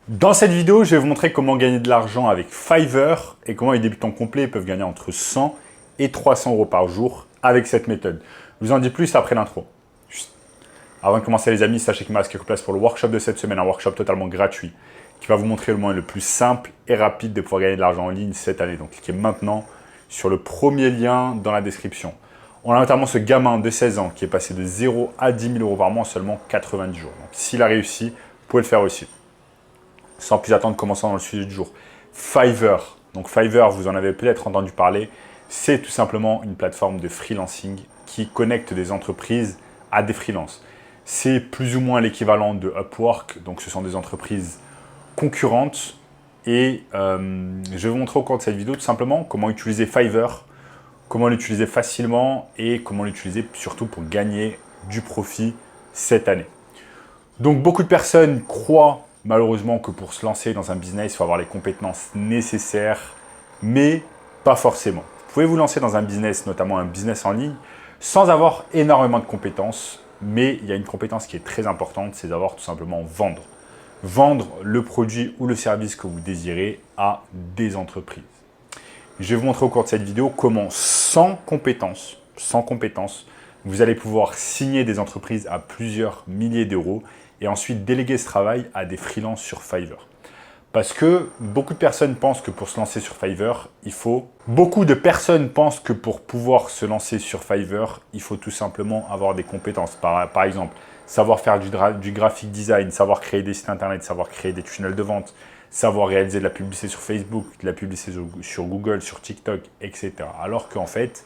Dans cette vidéo, je vais vous montrer comment gagner de l'argent avec Fiverr et comment les débutants complets peuvent gagner entre 100 et 300 euros par jour avec cette méthode. Je vous en dis plus après l'intro. Avant de commencer les amis, sachez qu'il me reste quelques places pour le workshop de cette semaine, un workshop totalement gratuit qui va vous montrer le moyen le plus simple et rapide de pouvoir gagner de l'argent en ligne cette année. Donc cliquez maintenant sur le premier lien dans la description. On a notamment ce gamin de 16 ans qui est passé de 0 à 10 000 euros par mois en seulement 90 jours. Donc s'il a réussi, vous pouvez le faire aussi. Sans plus attendre, commençons dans le sujet du jour. Fiverr. Donc Fiverr, vous en avez peut-être entendu parler. C'est tout simplement une plateforme de freelancing qui connecte des entreprises à des freelances. C'est plus ou moins l'équivalent de Upwork. Donc ce sont des entreprises concurrentes. Et je vais vous montrer au cours de cette vidéo tout simplement comment utiliser Fiverr, comment l'utiliser facilement et comment l'utiliser surtout pour gagner du profit cette année. Donc beaucoup de personnes croient malheureusement que pour se lancer dans un business, il faut avoir les compétences nécessaires, mais pas forcément. Vous pouvez vous lancer dans un business, notamment un business en ligne, sans avoir énormément de compétences, mais il y a une compétence qui est très importante, c'est d'avoir tout simplement vendre. Vendre le produit ou le service que vous désirez à des entreprises. Je vais vous montrer au cours de cette vidéo comment sans compétences, vous allez pouvoir signer des entreprises à plusieurs milliers d'euros et ensuite déléguer ce travail à des freelances sur Fiverr. Parce que beaucoup de personnes pensent que pour se lancer sur Fiverr, Beaucoup de personnes pensent que pour pouvoir se lancer sur Fiverr, il faut tout simplement avoir des compétences. Par exemple, savoir faire du graphic design, savoir créer des sites internet, savoir créer des tunnels de vente, savoir réaliser de la publicité sur Facebook, de la publicité sur Google, sur TikTok, etc. Alors qu'en fait,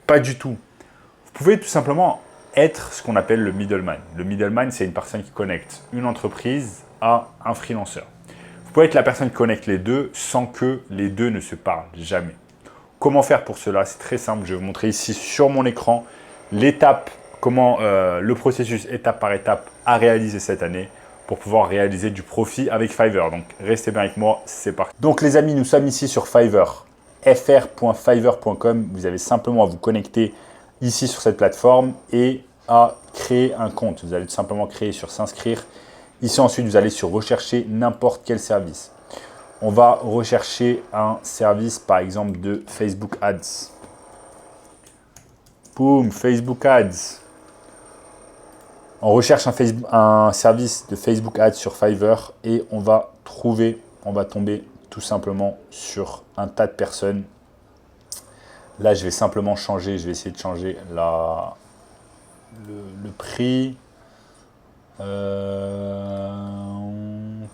pas du tout. Vous pouvez tout simplement être ce qu'on appelle le middleman. Le middleman, c'est une personne qui connecte une entreprise à un freelanceur. Vous pouvez être la personne qui connecte les deux sans que les deux ne se parlent jamais. Comment faire pour cela? C'est très simple. Je vais vous montrer ici sur mon écran l'étape, le processus étape par étape à réaliser cette année pour pouvoir réaliser du profit avec Fiverr. Donc, restez bien avec moi, c'est parti. Donc, les amis, nous sommes ici sur Fiverr, fr.fiverr.com. Vous avez simplement à vous connecter ici sur cette plateforme et à créer un compte. Vous allez tout simplement créer sur s'inscrire. Ici ensuite, vous allez sur rechercher n'importe quel service. On va rechercher un service par exemple de Facebook Ads. Boum, Facebook Ads. On recherche un service de Facebook Ads sur Fiverr et on va tomber tout simplement sur un tas de personnes. Là, je vais simplement changer, je vais essayer de changer le prix.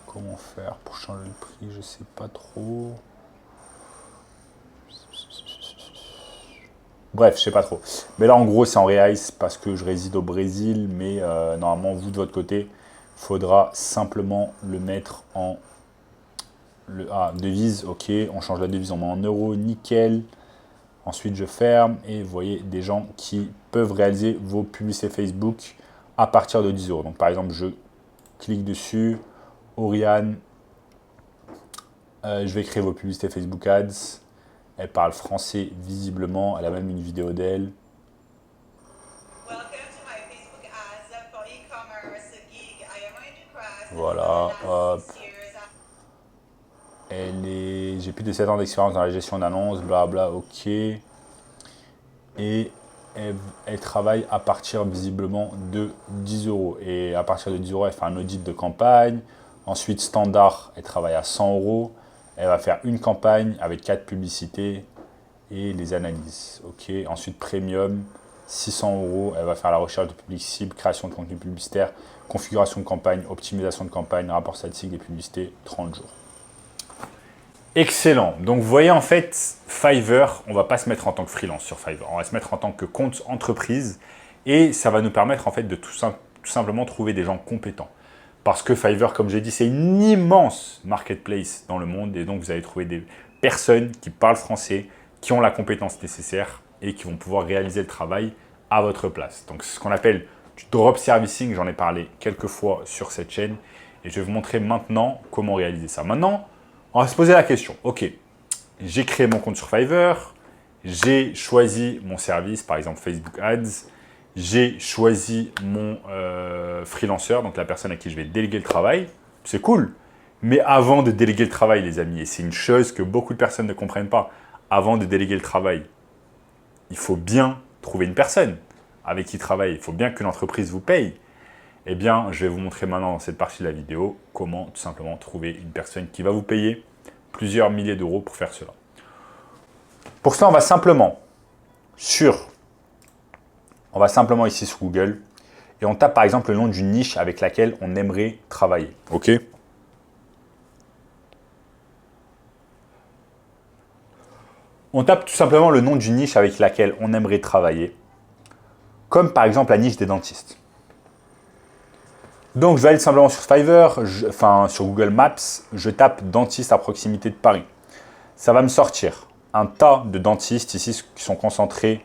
Comment faire pour changer le prix? Je sais pas trop. Bref, je sais pas trop. Mais là, en gros, c'est en reais parce que je réside au Brésil. Mais normalement, vous, de votre côté, il faudra simplement le mettre en devise. Ok, on change la devise, on met en euros, nickel. Ensuite, je ferme et vous voyez des gens qui peuvent réaliser vos publicités Facebook à partir de 10 euros. Donc, par exemple, je clique dessus. Oriane, je vais créer vos publicités Facebook Ads. Elle parle français visiblement. Elle a même une vidéo d'elle. Voilà, hop. J'ai plus de 7 ans d'expérience dans la gestion d'annonces, blabla, ok. Et elle travaille à partir visiblement de 10 euros. Et à partir de 10 euros, elle fait un audit de campagne. Ensuite, standard, elle travaille à 100 euros. Elle va faire une campagne avec 4 publicités et les analyses. Ok. Ensuite, premium, 600 euros. Elle va faire la recherche de public cible, création de contenu publicitaire, configuration de campagne, optimisation de campagne, rapport statistique des publicités, 30 jours. Excellent. Donc, vous voyez, en fait, Fiverr, on ne va pas se mettre en tant que freelance sur Fiverr. On va se mettre en tant que compte entreprise et ça va nous permettre, en fait, de tout simplement trouver des gens compétents. Parce que Fiverr, comme j'ai dit, c'est une immense marketplace dans le monde et donc, vous allez trouver des personnes qui parlent français, qui ont la compétence nécessaire et qui vont pouvoir réaliser le travail à votre place. Donc, c'est ce qu'on appelle du drop servicing. J'en ai parlé quelques fois sur cette chaîne et je vais vous montrer maintenant comment réaliser ça. Maintenant, on va se poser la question. Ok, j'ai créé mon compte sur Fiverr, j'ai choisi mon service, par exemple Facebook Ads, j'ai choisi mon freelanceur, donc la personne à qui je vais déléguer le travail. C'est cool. Mais avant de déléguer le travail, les amis, et c'est une chose que beaucoup de personnes ne comprennent pas, avant de déléguer le travail, il faut bien trouver une personne avec qui travailler. Il faut bien que l'entreprise vous paye. Eh bien, je vais vous montrer maintenant dans cette partie de la vidéo comment tout simplement trouver une personne qui va vous payer plusieurs milliers d'euros pour faire cela. Pour cela, on va simplement ici sur Google et on tape par exemple le nom d'une niche avec laquelle on aimerait travailler. OK ? On tape tout simplement le nom d'une niche avec laquelle on aimerait travailler, comme par exemple la niche des dentistes. Donc, je vais aller simplement sur Fiverr, sur Google Maps, je tape dentiste à proximité de Paris. Ça va me sortir un tas de dentistes ici qui sont concentrés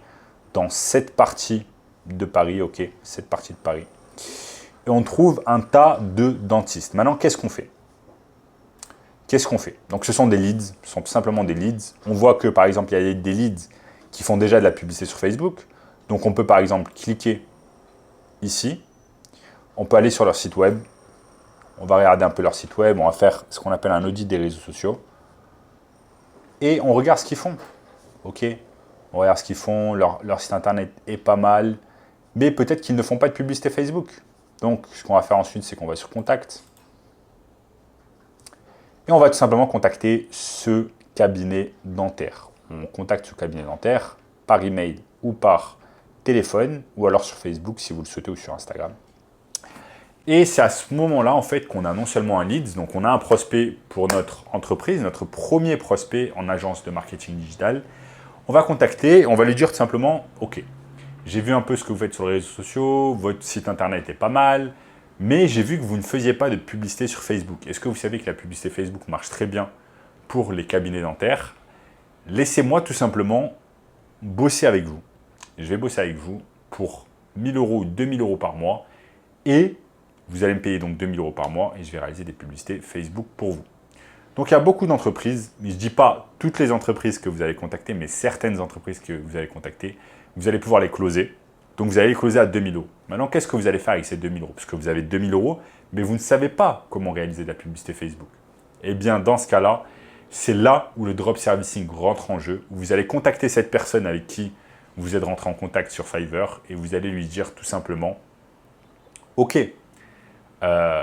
dans cette partie de Paris, ok, cette partie de Paris. Et on trouve un tas de dentistes. Maintenant, qu'est-ce qu'on fait? Donc, ce sont des leads, ce sont tout simplement des leads. On voit que, par exemple, il y a des leads qui font déjà de la publicité sur Facebook. Donc, on peut, par exemple, cliquer ici. On peut aller sur leur site web. On va regarder un peu leur site web. On va faire ce qu'on appelle un audit des réseaux sociaux. Et on regarde ce qu'ils font. Ok, on regarde ce qu'ils font. Leur site internet est pas mal. Mais peut-être qu'ils ne font pas de publicité Facebook. Donc, ce qu'on va faire ensuite, c'est qu'on va sur Contact. Et on va tout simplement contacter ce cabinet dentaire. On contacte ce cabinet dentaire par email ou par téléphone, ou alors sur Facebook si vous le souhaitez, ou sur Instagram. Et c'est à ce moment-là, en fait, qu'on a non seulement un lead, donc on a un prospect pour notre entreprise, notre premier prospect en agence de marketing digital. On va contacter, on va lui dire tout simplement, ok, j'ai vu un peu ce que vous faites sur les réseaux sociaux, votre site internet est pas mal, mais j'ai vu que vous ne faisiez pas de publicité sur Facebook. Est-ce que vous savez que la publicité Facebook marche très bien pour les cabinets dentaires? Laissez-moi tout simplement bosser avec vous. Je vais bosser avec vous pour 1 000 euros ou 2 000 euros par mois et vous allez me payer donc 2 000 euros par mois et je vais réaliser des publicités Facebook pour vous. Donc, il y a beaucoup d'entreprises, mais je ne dis pas toutes les entreprises que vous allez contacter, mais certaines entreprises que vous allez contacter, vous allez pouvoir les closer. Donc, vous allez les closer à 2 000 euros. Maintenant, qu'est-ce que vous allez faire avec ces 2 000 euros? Parce que vous avez 2 000 euros, mais vous ne savez pas comment réaliser de la publicité Facebook. Eh bien, dans ce cas-là, c'est là où le drop servicing rentre en jeu, où vous allez contacter cette personne avec qui vous êtes rentré en contact sur Fiverr et vous allez lui dire tout simplement « Ok,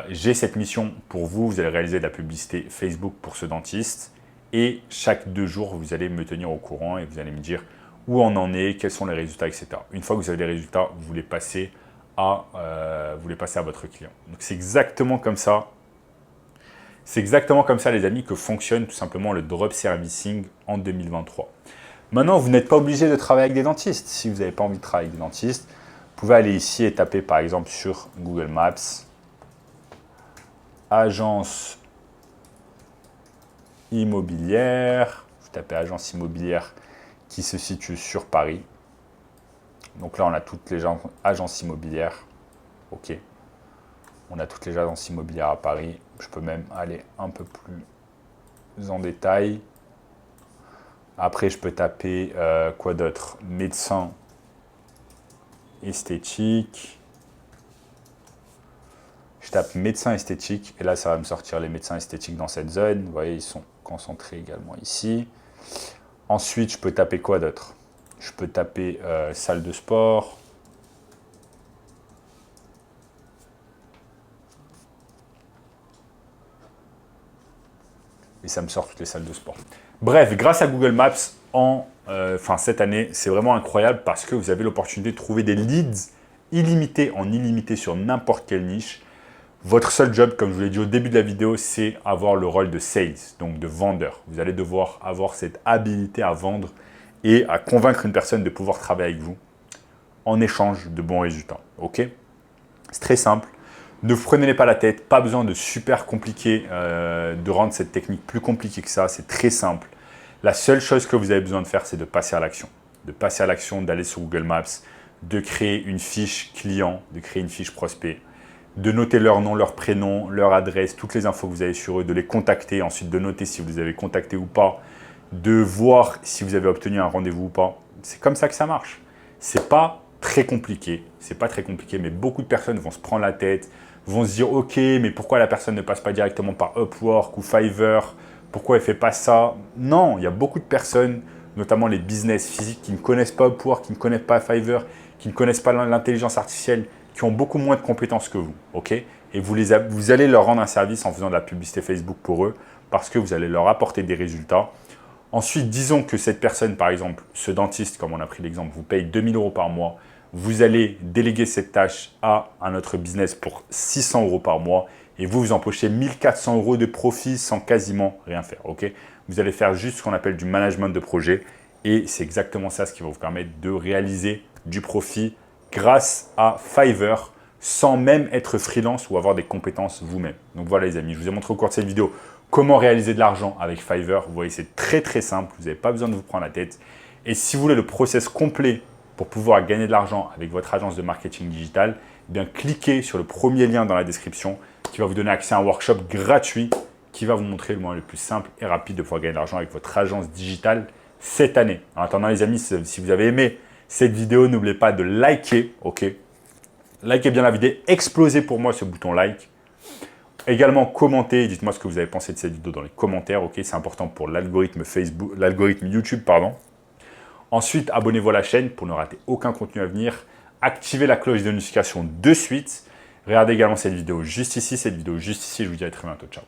j'ai cette mission pour vous, vous allez réaliser de la publicité Facebook pour ce dentiste et chaque 2 jours, vous allez me tenir au courant et vous allez me dire où on en est, quels sont les résultats, etc. Une fois que vous avez les résultats, vous les passez à votre client. Donc, c'est exactement comme ça. C'est exactement comme ça, les amis, que fonctionne tout simplement le drop servicing en 2023. Maintenant, vous n'êtes pas obligé de travailler avec des dentistes. Si vous n'avez pas envie de travailler avec des dentistes, vous pouvez aller ici et taper par exemple sur Google Maps agence immobilière. Vous tapez agence immobilière qui se situe sur Paris. Donc là, on a toutes les agences immobilières. Ok. On a toutes les agences immobilières à Paris. Je peux même aller un peu plus en détail. Après, je peux taper quoi d'autre? Médecin esthétique. Je tape médecin esthétique et là, ça va me sortir les médecins esthétiques dans cette zone. Vous voyez, ils sont concentrés également ici. Ensuite, je peux taper quoi d'autre? Je peux taper salle de sport. Et ça me sort toutes les salles de sport. Bref, grâce à Google Maps, cette année, c'est vraiment incroyable parce que vous avez l'opportunité de trouver des leads illimités en illimité sur n'importe quelle niche. Votre seul job, comme je vous l'ai dit au début de la vidéo, c'est avoir le rôle de sales, donc de vendeur. Vous allez devoir avoir cette habilité à vendre et à convaincre une personne de pouvoir travailler avec vous en échange de bons résultats. Ok? C'est très simple. Ne vous prenez pas la tête, pas besoin de super compliqué, de rendre cette technique plus compliquée que ça. C'est très simple. La seule chose que vous avez besoin de faire, c'est de passer à l'action. De passer à l'action, d'aller sur Google Maps, de créer une fiche client, de créer une fiche prospect, de noter leur nom, leur prénom, leur adresse, toutes les infos que vous avez sur eux, de les contacter, ensuite de noter si vous les avez contactés ou pas, de voir si vous avez obtenu un rendez-vous ou pas. C'est comme ça que ça marche. C'est pas très compliqué, mais beaucoup de personnes vont se prendre la tête, vont se dire « Ok, mais pourquoi la personne ne passe pas directement par Upwork ou Fiverr? Pourquoi elle ne fait pas ça ?» Non, il y a beaucoup de personnes, notamment les business physiques, qui ne connaissent pas Upwork, qui ne connaissent pas Fiverr, qui ne connaissent pas l'intelligence artificielle, qui ont beaucoup moins de compétences que vous. Ok, et vous allez leur rendre un service en faisant de la publicité Facebook pour eux parce que vous allez leur apporter des résultats. Ensuite, disons que cette personne, par exemple, ce dentiste, comme on a pris l'exemple, vous paye 2 000 € par mois. Vous allez déléguer cette tâche à un autre business pour 600 € par mois et vous empochez 1 400 € de profit sans quasiment rien faire. Ok, vous allez faire juste ce qu'on appelle du management de projet et c'est exactement ça ce qui va vous permettre de réaliser du profit grâce à Fiverr sans même être freelance ou avoir des compétences vous-même. Donc voilà les amis, je vous ai montré au cours de cette vidéo comment réaliser de l'argent avec Fiverr. Vous voyez, c'est très très simple, vous n'avez pas besoin de vous prendre la tête. Et si vous voulez le process complet pour pouvoir gagner de l'argent avec votre agence de marketing digital, eh bien cliquez sur le premier lien dans la description qui va vous donner accès à un workshop gratuit qui va vous montrer le moyen le plus simple et rapide de pouvoir gagner de l'argent avec votre agence digitale cette année. En attendant les amis, si vous avez aimé cette vidéo, n'oubliez pas de liker, ok? Likez bien la vidéo, explosez pour moi ce bouton like. Également, commentez, dites-moi ce que vous avez pensé de cette vidéo dans les commentaires, ok? C'est important pour l'algorithme Facebook, l'algorithme YouTube, pardon. Ensuite, abonnez-vous à la chaîne pour ne rater aucun contenu à venir. Activez la cloche de notification de suite. Regardez également cette vidéo juste ici, je vous dis à très bientôt, ciao.